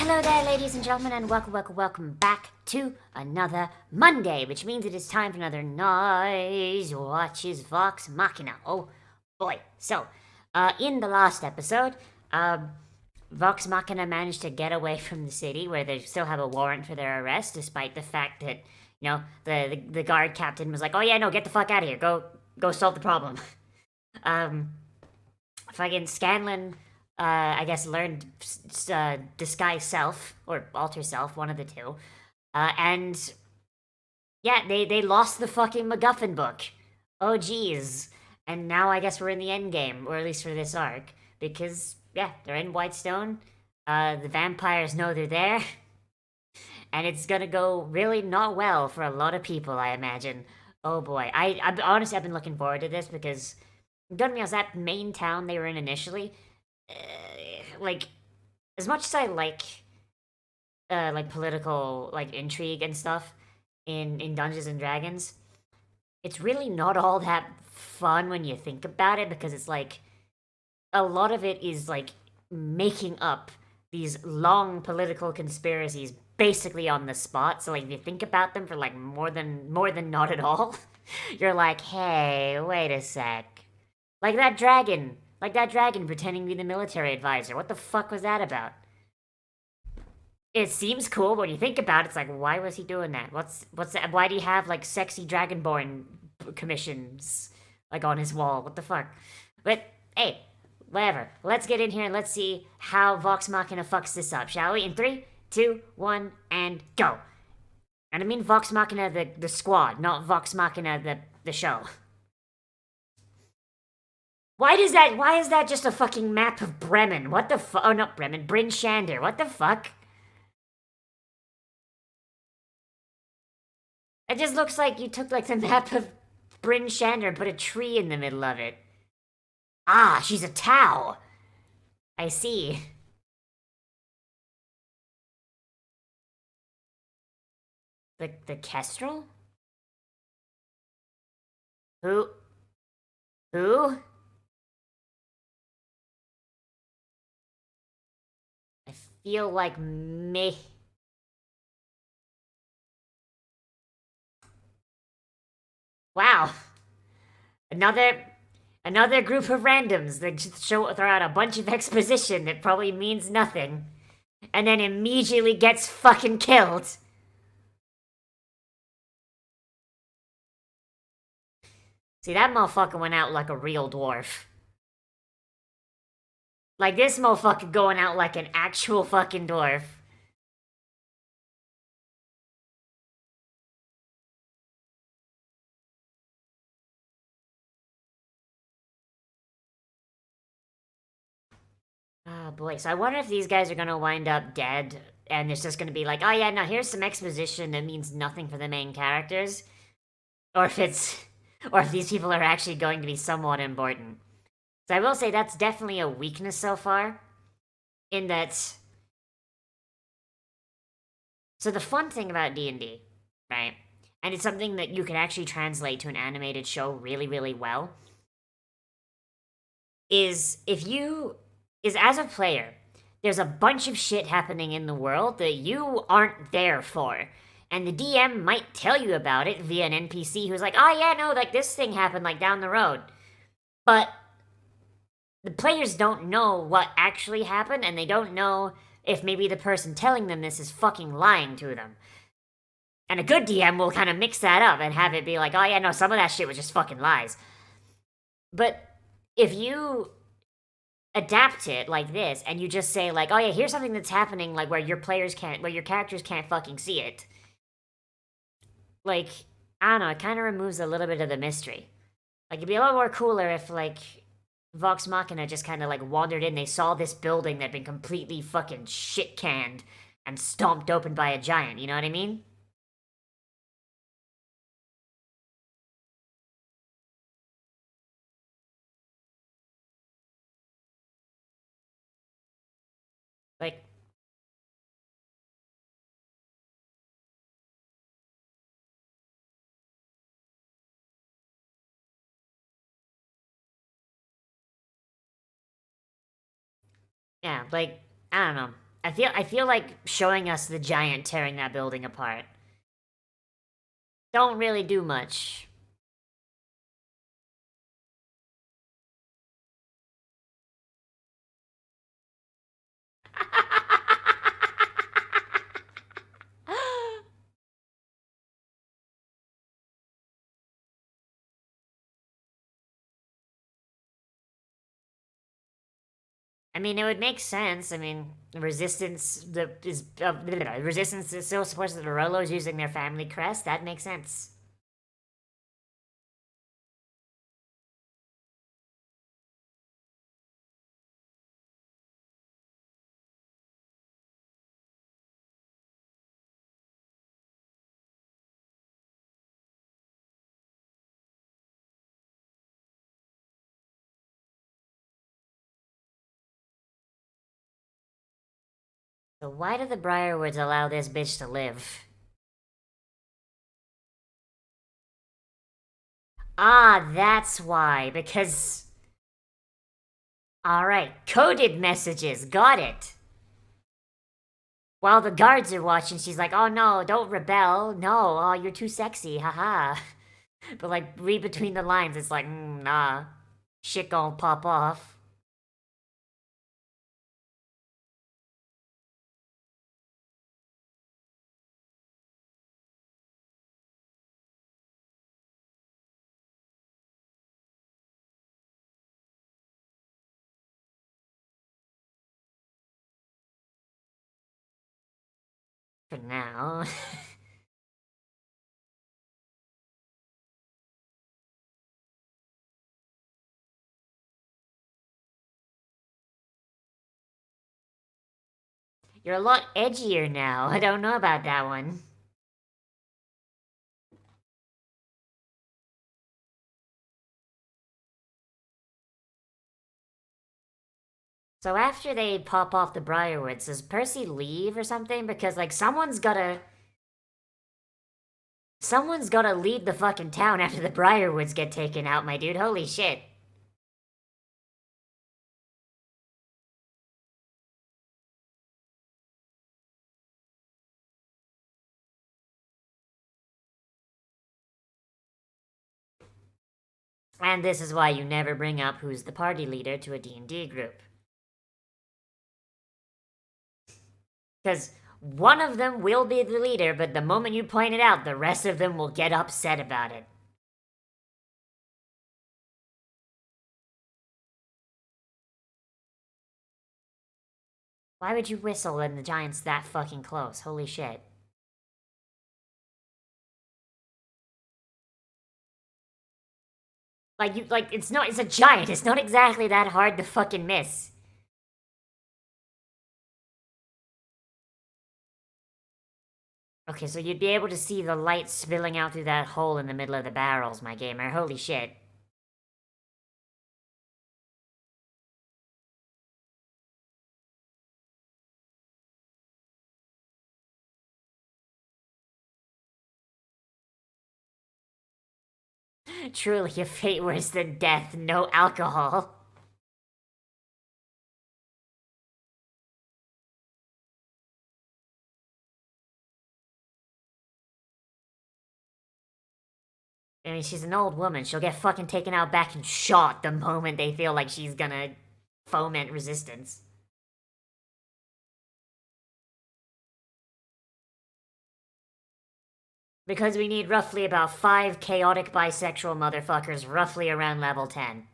Hello there, ladies and gentlemen, and welcome back to another Monday, which means it is time for another Nozz watches Vox Machina. Oh boy. So, in the last episode, Vox Machina managed to get away from the city where they still have a warrant for their arrest, despite the fact that, the guard captain was like, oh yeah, no, get the fuck out of here. Go solve the problem. um, fucking Scanlan, I guess, learned disguise self or alter self, one of the two, and yeah, they lost the fucking MacGuffin book. Oh geez, and now I guess we're in the end game, or at least for this arc, because yeah, they're in Whitestone. The vampires know they're there, and it's gonna go really not well for a lot of people, I imagine. Oh boy, I honestly I've been looking forward to this because don't me, that main town they were in initially, like as much as I like political like intrigue and stuff in Dungeons and Dragons, it's really not all that fun when you think about it because it's like a lot of it is like making up these long political conspiracies basically on the spot. So like if you think about them for like more than not at all, you're like, hey, wait a sec. Like that dragon pretending to be the military advisor. What the fuck was that about? It seems cool, but when you think about it, it's like, why was he doing that? What's that? Why do you have like sexy dragonborn commissions like on his wall? What the fuck? But hey, whatever. Let's get in here and let's see how Vox Machina fucks this up, shall we? In three, two, one, and go. And I mean Vox Machina the squad, not Vox Machina the show. Why is that just a fucking map of Bremen? What the fuck? Oh, not Bremen, Bryn Shander. What the fuck? It just looks like you took like the map of Bryn Shander and put a tree in the middle of it. Ah, she's a Tau. I see. The Kestrel? Who? Who? I feel like me. Wow. Another another group of randoms that just throw out a bunch of exposition that probably means nothing, and then immediately gets fucking killed. See, that motherfucker went out like a real dwarf. Like this motherfucker going out like an actual fucking dwarf. Oh boy, so I wonder if these guys are gonna wind up dead, and it's just gonna be like, oh yeah, now here's some exposition that means nothing for the main characters, or if it's, or if these people are actually going to be somewhat important. So I will say that's definitely a weakness so far, in that. So the fun thing about D&D, right, and it's something that you can actually translate to an animated show really, really well, is if you is as a player, there's a bunch of shit happening in the world that you aren't there for. And the DM might tell you about it via an NPC who's like, oh yeah, no, like this thing happened like down the road. But the players don't know what actually happened, and they don't know if maybe the person telling them this is fucking lying to them. And a good DM will kind of mix that up and have it be like, oh yeah, no, some of that shit was just fucking lies. But if you adapt it like this and you just say like, oh yeah, here's something that's happening like where your characters can't fucking see it, like, I don't know, it kind of removes a little bit of the mystery. Like it'd be a lot more cooler if like Vox Machina just kind of like wandered in, they saw this building that'd been completely fucking shit canned and stomped open by a giant, you know what I mean? Like, yeah, like, I don't know. I feel like showing us the giant tearing that building apart. Don't really do much. I mean, it would make sense. I mean, resistance is still supports the Rolos using their family crest. That makes sense. So why do the Briarwoods allow this bitch to live? Ah, that's why. Because all right, coded messages. Got it. While the guards are watching, she's like, "Oh no, don't rebel. No, oh you're too sexy. Haha." But like read between the lines, it's like, nah, shit gonna pop off. For now. You're a lot edgier now. I don't know about that one. So after they pop off the Briarwoods, does Percy leave or something? Because like someone's gotta lead the fucking town after the Briarwoods get taken out, my dude. Holy shit. And this is why you never bring up who's the party leader to a D&D group. Because one of them will be the leader, but the moment you point it out, the rest of them will get upset about it. Why would you whistle when the giant's that fucking close? Holy shit. It's a giant. It's not exactly that hard to fucking miss. Okay, so you'd be able to see the light spilling out through that hole in the middle of the barrels, my gamer. Holy shit. Truly a fate worse than death, no alcohol. I mean, she's an old woman. She'll get fucking taken out back and shot the moment they feel like she's gonna foment resistance. Because we need roughly about 5 chaotic bisexual motherfuckers roughly around level 10.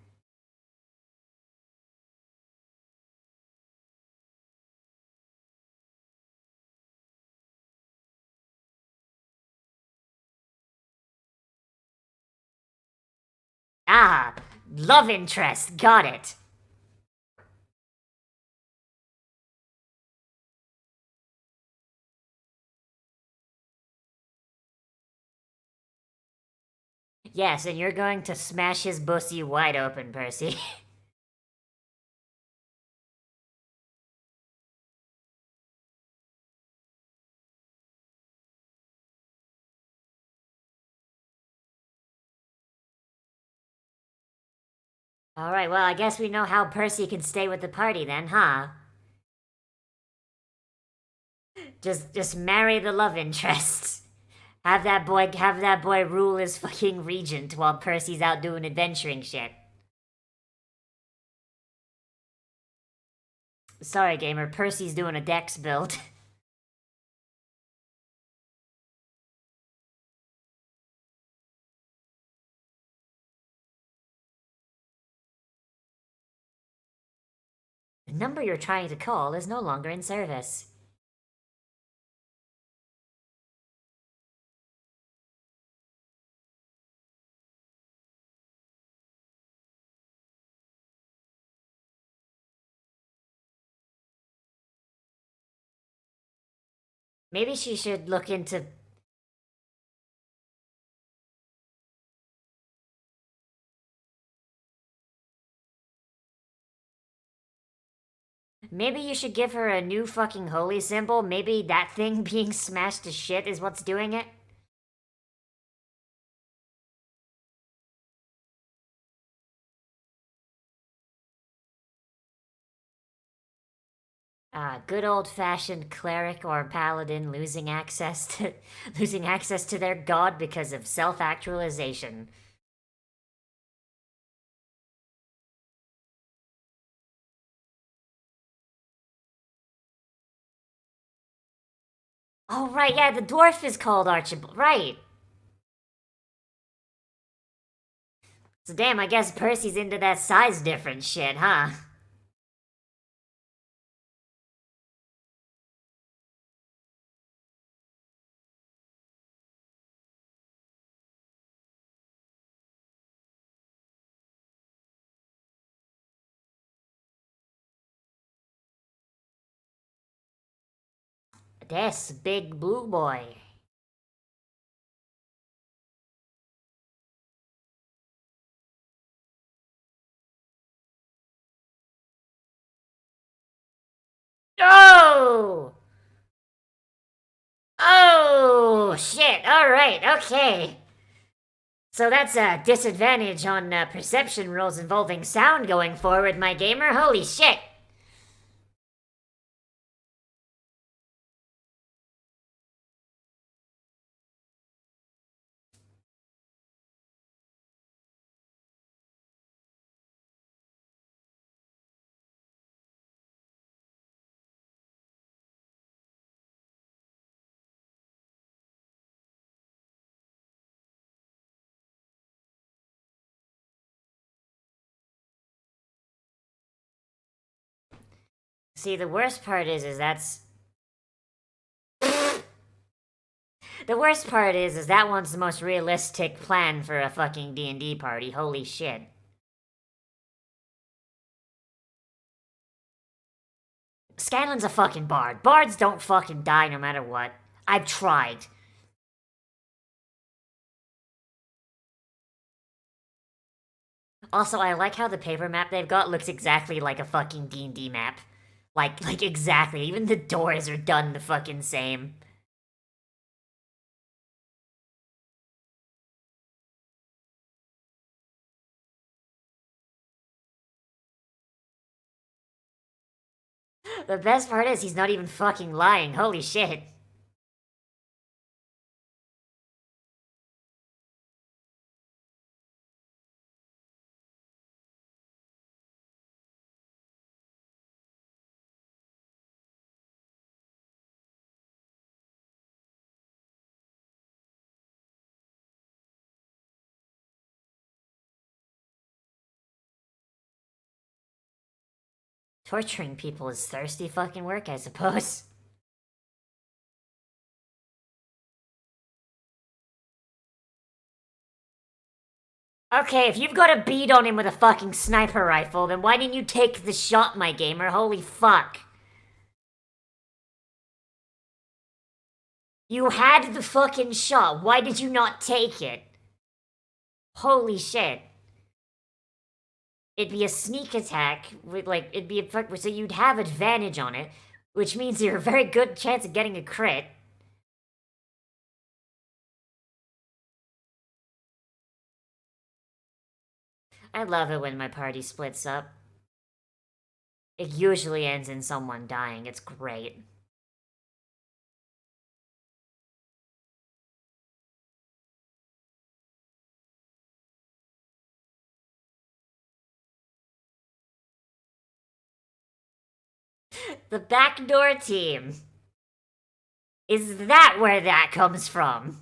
Ah, love interest, got it. Yes, and you're going to smash his pussy wide open, Percy. Alright, well, I guess we know how Percy can stay with the party then, huh? Just marry the love interest. Have that boy rule as fucking regent while Percy's out doing adventuring shit. Sorry, gamer. Percy's doing a dex build. The number you're trying to call is no longer in service. Maybe she should look into... Maybe you should give her a new fucking holy symbol. Maybe that thing being smashed to shit is what's doing it. Good old-fashioned cleric or paladin losing access to their god because of self-actualization. Oh right, yeah, the dwarf is called Archibald. Right. So damn, I guess Percy's into that size difference shit, huh? This big blue boy. Oh! Oh, shit. Alright, okay. So that's a disadvantage on perception rolls involving sound going forward, my gamer. Holy shit. See, the worst part is that's... The worst part is that one's the most realistic plan for a fucking D&D party. Holy shit. Scanlan's a fucking bard. Bards don't fucking die no matter what. I've tried. Also, I like how the paper map they've got looks exactly like a fucking D&D map. Like exactly. Even the doors are done the fucking same. The best part is he's not even fucking lying. Holy shit. Torturing people is thirsty fucking work, I suppose. Okay, if you've got a bead on him with a fucking sniper rifle, then why didn't you take the shot, my gamer? Holy fuck. You had the fucking shot. Why did you not take it? Holy shit. It'd be a sneak attack with it'd be so you'd have advantage on it, which means you're a very good chance of getting a crit. I love it when my party splits up. It usually ends in someone dying. It's great. The backdoor team. Is that where that comes from?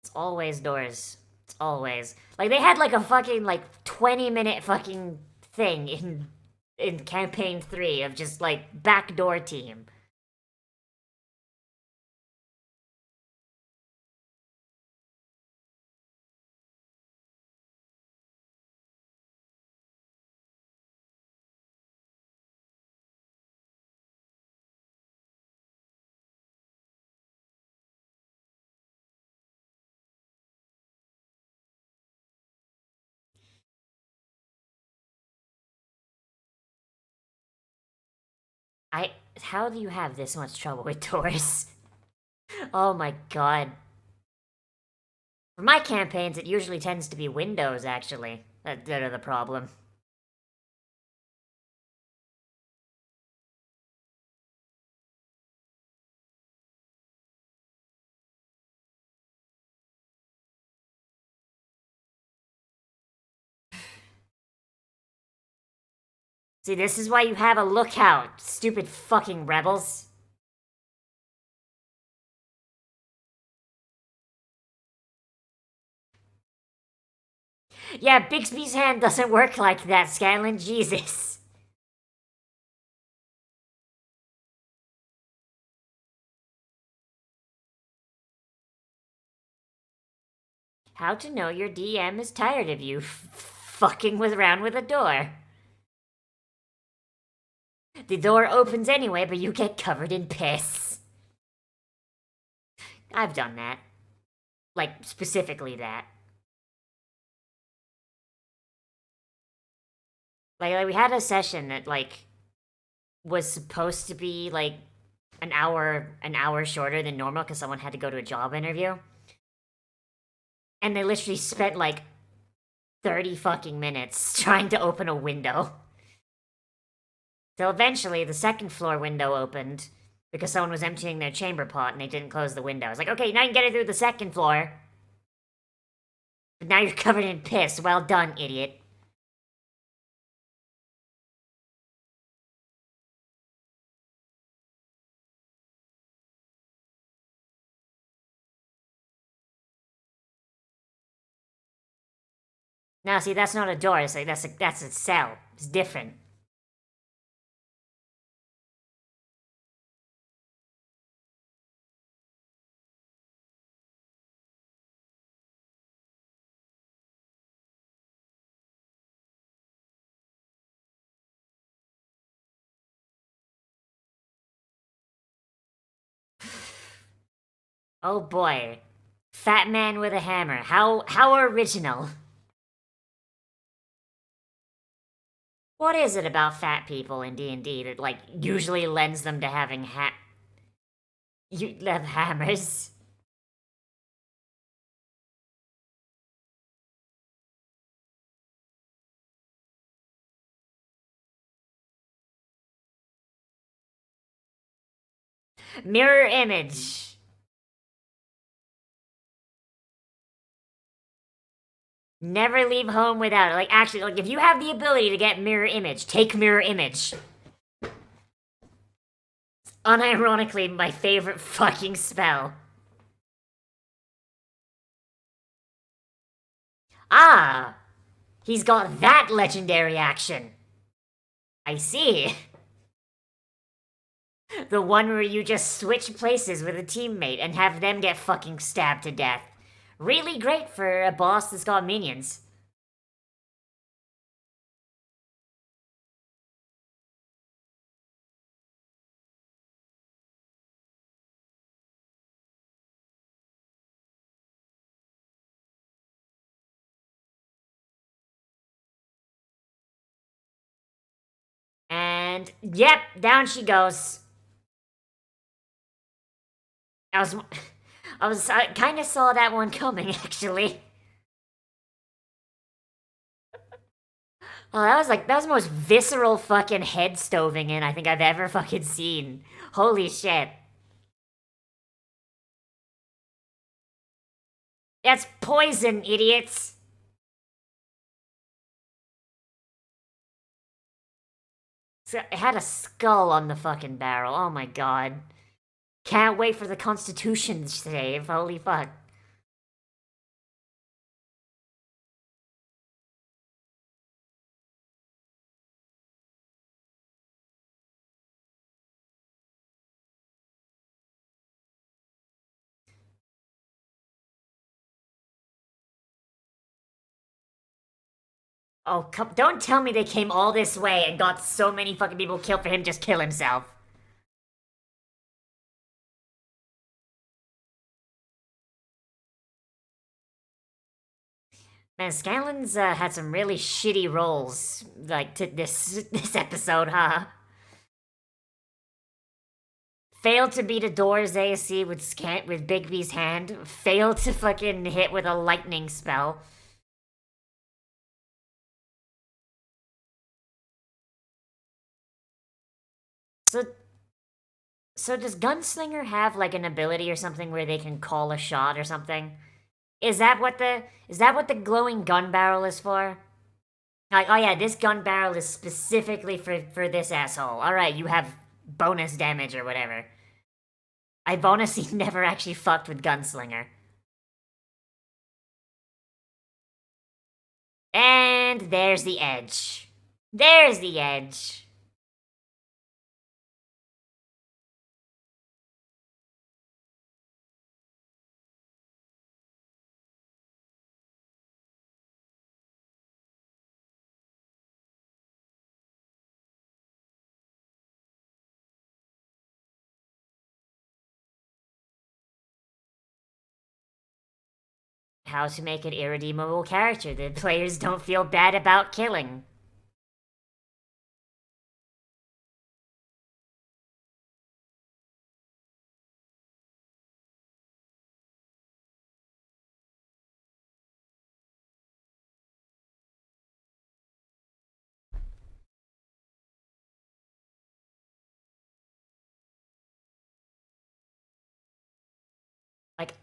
It's always doors. It's always. Like, they had like a fucking, like, 20-minute fucking thing in campaign 3 of just like backdoor team. I how do you have this much trouble with doors? Oh my god. For my campaigns, it usually tends to be windows, actually, that are the problem. See, this is why you have a lookout, stupid fucking rebels. Yeah, Bixby's hand doesn't work like that, Scanlan, Jesus. How to know your DM is tired of you fucking around with a door. The door opens anyway, but you get covered in piss. I've done that. Like, specifically that. Like we had a session that, like, was supposed to be, like, an hour shorter than normal because someone had to go to a job interview. And they literally spent, like, 30 fucking minutes trying to open a window. So eventually, the second floor window opened because someone was emptying their chamber pot and they didn't close the window. I was like, okay, now you can get it through the second floor. But now you're covered in piss. Well done, idiot. Now, see, that's not a door. It's like, that's a cell. It's different. Oh boy. Fat man with a hammer. How original. What is it about fat people in D&D that, like, usually lends them to having you have hammers? Mirror image. Never leave home without it. Like, actually, like, if you have the ability to get mirror image, take mirror image. Unironically, my favorite fucking spell. Ah! He's got that legendary action. I see. The one where you just switch places with a teammate and have them get fucking stabbed to death. Really great for a boss that's got minions. And yep, down she goes. I was, I kind of saw that one coming actually. Oh, that was the most visceral fucking head stoving in I think I've ever fucking seen. Holy shit. That's poison, idiots! So it had a skull on the fucking barrel. Oh my god. Can't wait for the Constitution today. Holy fuck. Oh, don't tell me they came all this way and got so many fucking people killed for him just kill himself. Man, Scanlan's had some really shitty roles, like, to this episode, huh? Failed to beat a door's AC with Bigby's hand. Failed to fucking hit with a lightning spell. So, so does Gunslinger have like an ability or something where they can call a shot or something? Is that what the glowing gun barrel is for? Like, oh yeah, this gun barrel is specifically for this asshole. All right, you have bonus damage or whatever. I've honestly never actually fucked with Gunslinger. And there's the edge. There's the edge. How to make an irredeemable character that players don't feel bad about killing. Like,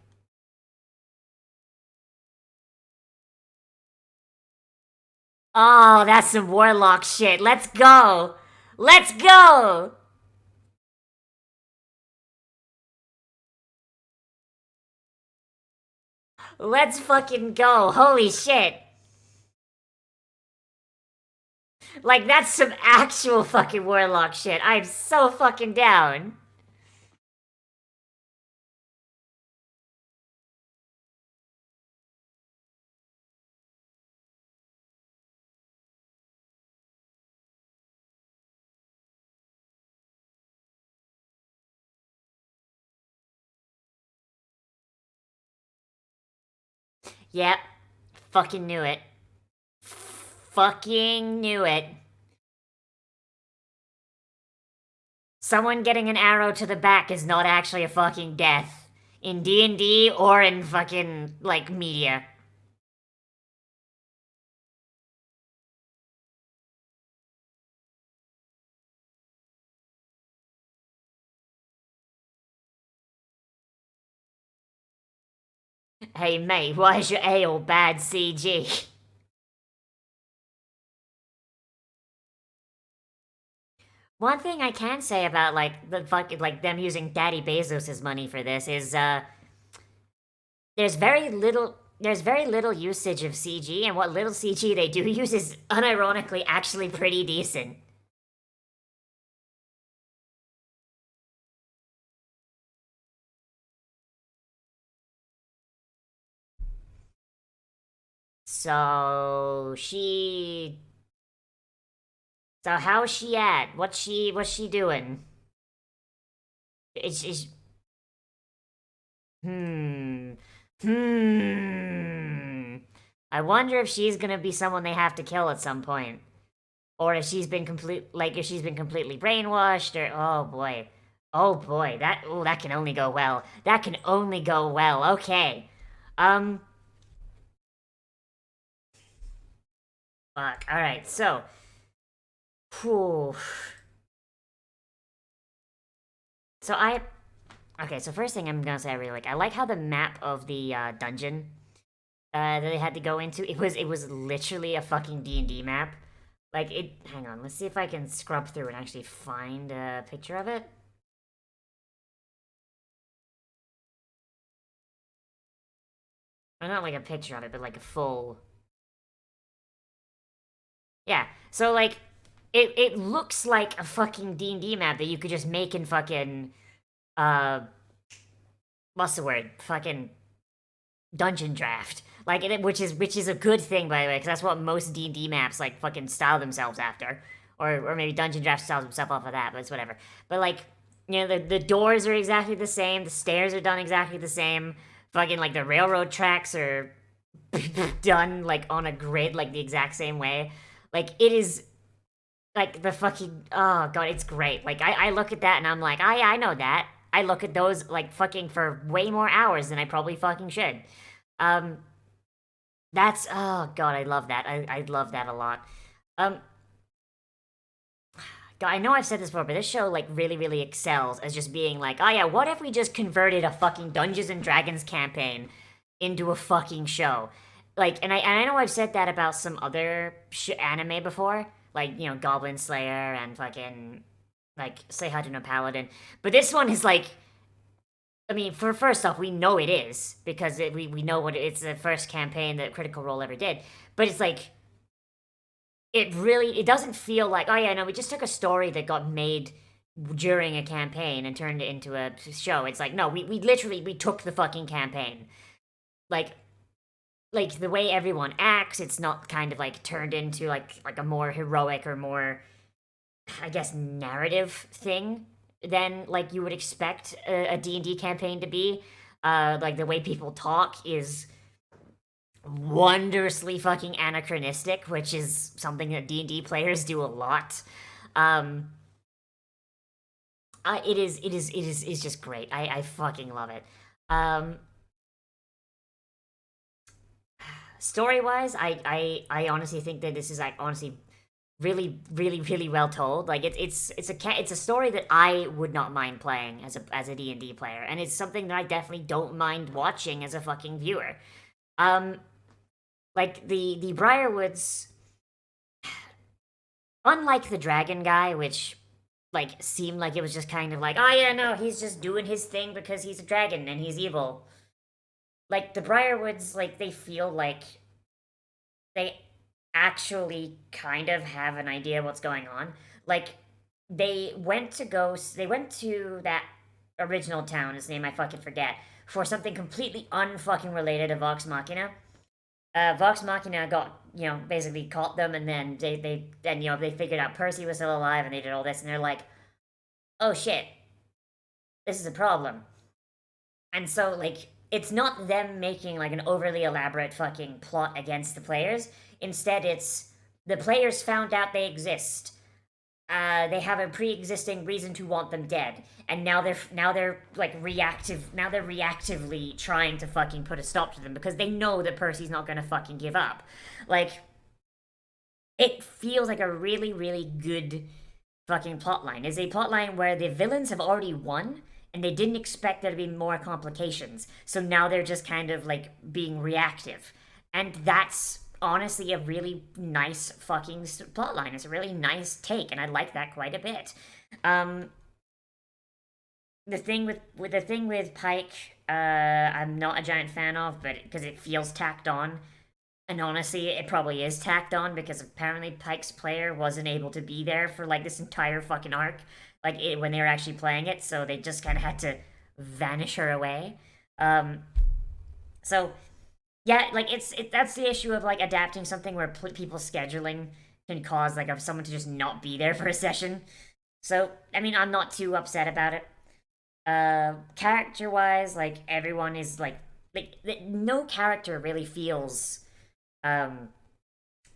oh, that's some warlock shit. Let's go. Let's go. Let's fucking go. Holy shit. Like, that's some actual fucking warlock shit. I'm so fucking down. Yep. Fucking knew it. Fucking knew it. Someone getting an arrow to the back is not actually a fucking death. In D&D or in fucking, like, media. Hey mate, why is your ale bad CG? One thing I can say about like the fucking like them using Daddy Bezos's money for this is there's very little usage of CG, and what little CG they do use is unironically actually pretty decent. So she so how's she at? What's she doing? Is hmm hmm I wonder if she's gonna be someone they have to kill at some point. Or if she's been completely brainwashed, or oh boy, that can only go well. That can only go well. Okay, um, fuck. All right, so, whew. So I, okay. So first thing I'm gonna say, I really like. I like how the map of the dungeon that they had to go into. It was literally a fucking D&D map. Like it. Hang on, let's see if I can scrub through and actually find a picture of it. Or not like a picture of it, but like a full. Yeah. So like, it looks like a fucking D&D map that you could just make in fucking uh, what's the word? Fucking dungeon draft. Like which is a good thing by the way, because that's what most D&D maps like fucking style themselves after, or maybe dungeon draft styles himself off of that, but it's whatever. But like, the doors are exactly the same, the stairs are done exactly the same, fucking like the railroad tracks are done like on a grid like the exact same way. Like it is like the fucking, oh god, it's great. Like I look at that and I'm like, I know that. I look at those like fucking for way more hours than I probably fucking should. Um, that's, oh god, I love that. I love that a lot. Um, God, I know I've said this before, but this show like really excels as just being like, oh yeah, what if we just converted a fucking Dungeons and Dragons campaign into a fucking show? Like, and I know I've said that about some other anime before, like Goblin Slayer and fucking like Say Hi to No Paladin, but this one is like, I mean, for first off, we know it is because we know what it's the first campaign that Critical Role ever did. But it's like it doesn't feel like, oh yeah, no, we just took a story that got made during a campaign and turned it into a show. It's like, no, we literally we took the fucking campaign. Like like the way everyone acts, it's not kind of like turned into like a more heroic or more, I guess, narrative thing than like you would expect a D&D campaign to be. Like the way people talk is wondrously fucking anachronistic, which is something that D&D players do a lot. Um, it is just great. I fucking love it. Um, Story wise, I honestly think that this is like honestly really well told. Like it's a story that I would not mind playing as a D&D player, and it's something that I definitely don't mind watching as a fucking viewer. Um, like the Briarwoods, unlike the dragon guy, which like seemed like it was just kind of like, oh yeah, no, he's just doing his thing because he's a dragon and he's evil. Like the Briarwoods, like they feel like they actually kind of have an idea what's going on. Like they went to that original town, his name I fucking forget, for something completely unfucking related to Vox Machina. Vox Machina got, basically caught them, and then they figured out Percy was still alive, and they did all this, and they're like, oh shit, this is a problem. And so like it's not them making like an overly elaborate fucking plot against the players. Instead, it's the players found out they exist. They have a pre-existing reason to want them dead, and now they're like reactive. Now they're reactively trying to fucking put a stop to them because they know that Percy's not gonna fucking give up. Like it feels like a really good fucking plotline. Is a plotline where the villains have already won and they didn't expect there to be more complications. So now they're just kind of like being reactive. And that's honestly a really nice fucking plotline. It's a really nice take, and I like that quite a bit. Um, the thing with Pike, I'm not a giant fan of, but because it feels tacked on. And honestly, it probably is tacked on because apparently Pike's player wasn't able to be there for like this entire fucking arc, when they were actually playing it, so they just kind of had to vanish her away. Um, so yeah, like that's the issue of like adapting something where people scheduling can cause like of someone to just not be there for a session. So I mean, I'm not too upset about it. Character wise, like everyone is like no character really feels um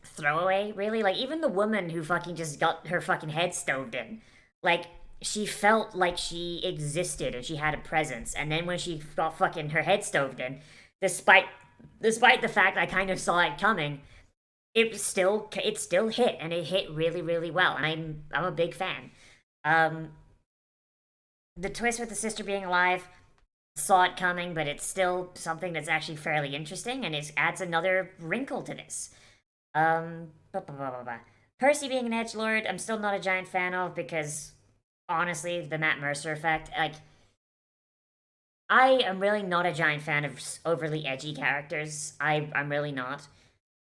throwaway, really. Like even the woman who fucking just got her fucking head stoved in, like she felt like she existed and she had a presence. And then when she got fucking her head stoved in, despite despite the fact I kind of saw it coming, it still hit, and it hit really well. And I'm a big fan. Um, the twist with the sister being alive, saw it coming, but it's still something that's actually fairly interesting, and it adds another wrinkle to this. Blah, blah, blah, blah, blah. Percy being an edgelord, I'm still not a giant fan of because, honestly, the Matt Mercer effect, like, I am really not a giant fan of overly edgy characters. I'm really not.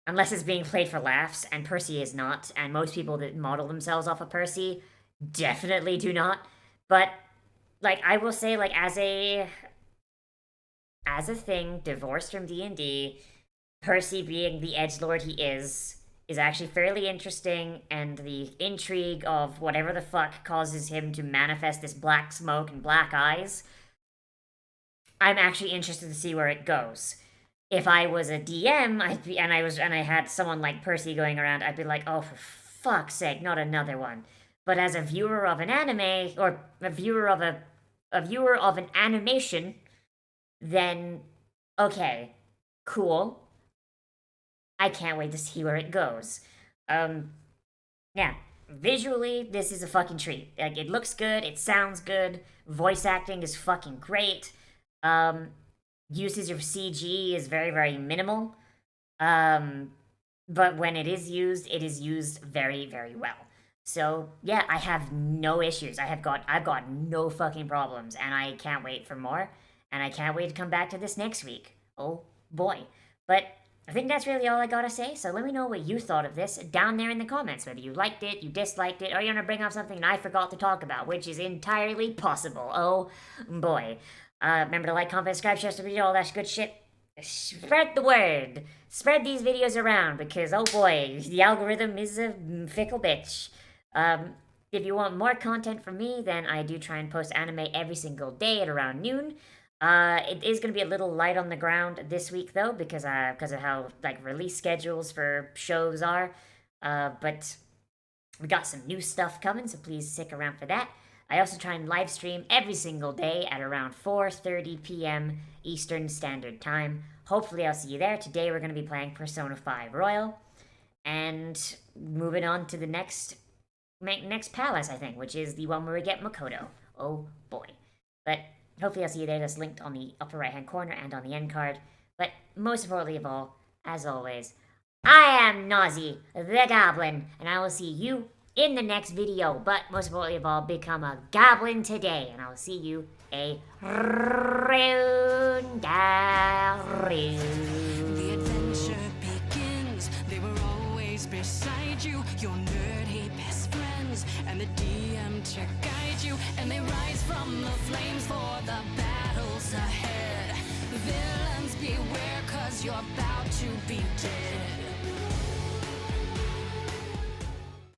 Unless it's being played for laughs, and Percy is not, and most people that model themselves off of Percy definitely do not. But, like, I will say, like, as a thing, divorced from D&D, Percy being the edgelord he is actually fairly interesting, and the intrigue of whatever the fuck causes him to manifest this black smoke and black eyes, I'm actually interested to see where it goes. If I was a DM, and I had someone like Percy going around, I'd be like, oh, for fuck's sake, not another one. But as a viewer of an anime, or a viewer of an animation, then okay, cool. I can't wait to see where it goes. Yeah, visually, this is a fucking treat. Like, it looks good, it sounds good, voice acting is fucking great. Usage of CG is very, very minimal. But when it is used very, very well. So yeah, I have no issues. I've got no fucking problems, and I can't wait for more. And I can't wait to come back to this next week. Oh boy. But I think that's really all I gotta say, so let me know what you thought of this down there in the comments, whether you liked it, you disliked it, or you want to bring up something I forgot to talk about, which is entirely possible. Oh boy. Remember to like, comment, subscribe, share the video, all that good shit. Spread the word. Spread these videos around, because oh boy, the algorithm is a fickle bitch. If you want more content from me, then I do try and post anime every single day at around noon. It is going to be a little light on the ground this week, though, because of how, like, release schedules for shows are. But we got some new stuff coming, so please stick around for that. I also try and live stream every single day at around 4:30 p.m. Eastern Standard Time. Hopefully I'll see you there. Today we're going to be playing Persona 5 Royal. And moving on to the next palace, I think, which is the one where we get Makoto. Oh boy. But hopefully I'll see you there. That's linked on the upper right-hand corner and on the end card. But most importantly of all, as always, I am Nozz, the Goblin, and I will see you in the next video. But most importantly of all, become a Goblin today, and I will see you a rune. The adventure begins. They were always beside you, your nerdy best friends, and the DM to guide you. And they rise from the flames for the battles ahead. Villains beware, 'cause you're about to be dead.